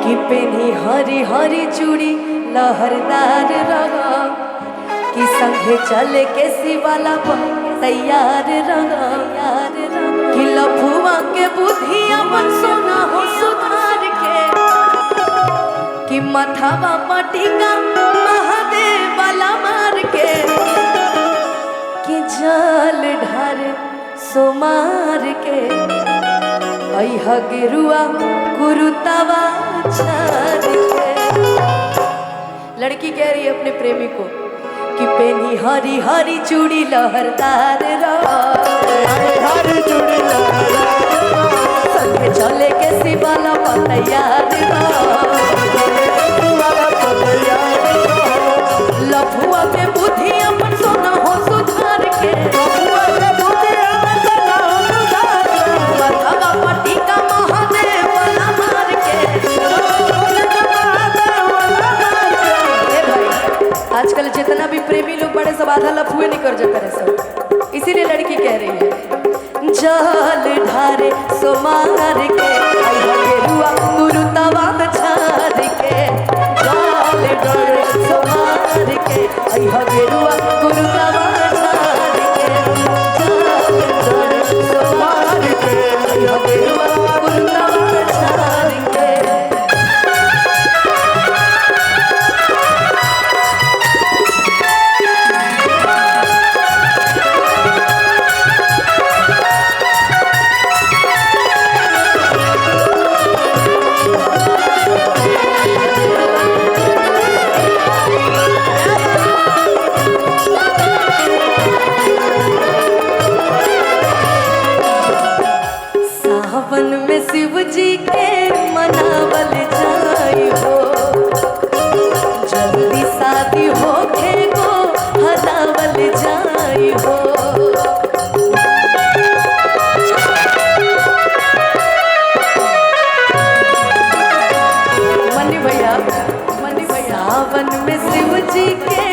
कि पेनी हरी हरी चूड़ी लहरदार रहा कि संगे चले के शिवाला तैयार रहा कि लफुआ के बुधिया मन सोना हो सुधार के कि मथावा पटिका महादेव वाला मार के कि जल ढार सोमार के अइहा गेरुआ कुरुतावा छाड़ के। लड़की कह रही है अपने प्रेमी को कि पेनी हरी हरी चूड़ी लहरदार हरी चूड़ी संगे चले के शिवाला तैयार लफुआ के बुद्धि अपन सोना हो सुधार के मथवा पटिका महादेव वाला मार के। आजकल जितना भी प्रेमी लोग बड़े सब आधा लफुए नहीं कर जाते सब, इसीलिए लड़की कह रही है जल ढारे सोमार के गेरुआ गुरुतवा छाड़ के जल ढारे सोमार के गेरुआ गुरुतवा छाड़ के जल ढारे सोमार के गेरुआ गुरुतवा छाड़ के। सावन में शिव जी के मनावल जाई हो जल्दी शादी होके गो हलावल जाई हो। मनी भैया सावन में शिव जी के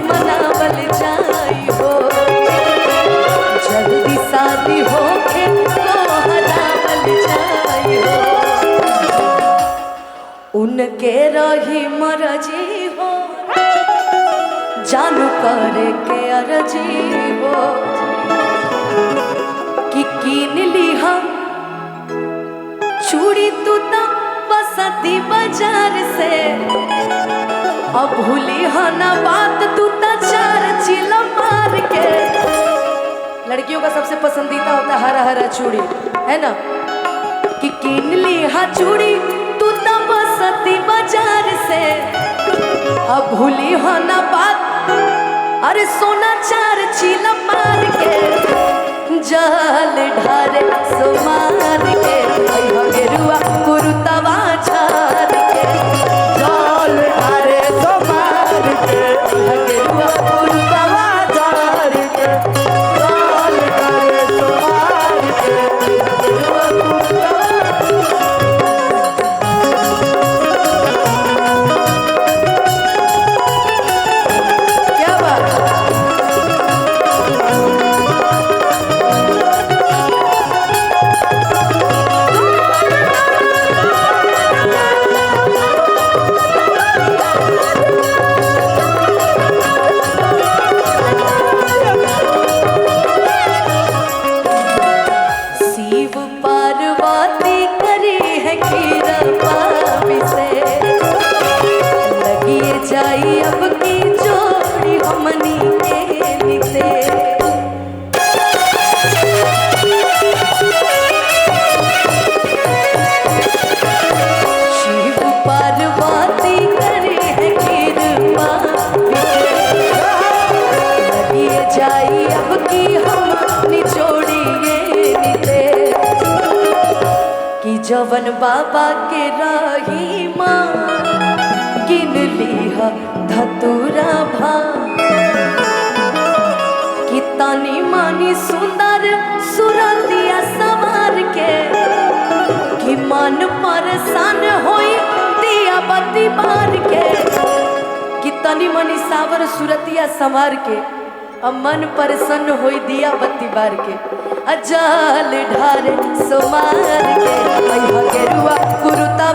मनावल जाई हो जल्दी शादी होके उनके रही मरजी हो जानू करे के अरजी हो कि कीन लिहा चूड़ी तू तो बसती बाजार से अब भूली हा ना बात तू तो चार चिला मार के। लड़कियों का सबसे पसंदीदा होता है हरा हरा चूड़ी, है ना, कि कीन लिहा चूड़ी तू तो बसती बाजार से अब भूली हो ना बात अरे सोना चार चीला मार के जल ढारे सोमार के गेरुआ कुरुतवा छाड़ के जल ढारे सोमार के गेरुआ कुरुतवा छाड़ के जल ढारे सोमार के गेरुआ कुरुतवा। जाई अब की जोड़ी हमनी के निते शिव पार्वती करे है कृपा लगिए जाई अब की हमनी जोड़ी निते कि जवन बाबा के रही माँ किन लिहा धतुरा भा कि तानी मानी सुंदर सुरतिया सवार के कि मन परेशान होई दिया बत्ती बार के कि तनी मनी सावर सुरतिया संवार के अब मन प्रसन्न होई दिया बत्ती बार के अजल ढारे सोमार के गेरुआ कुरुता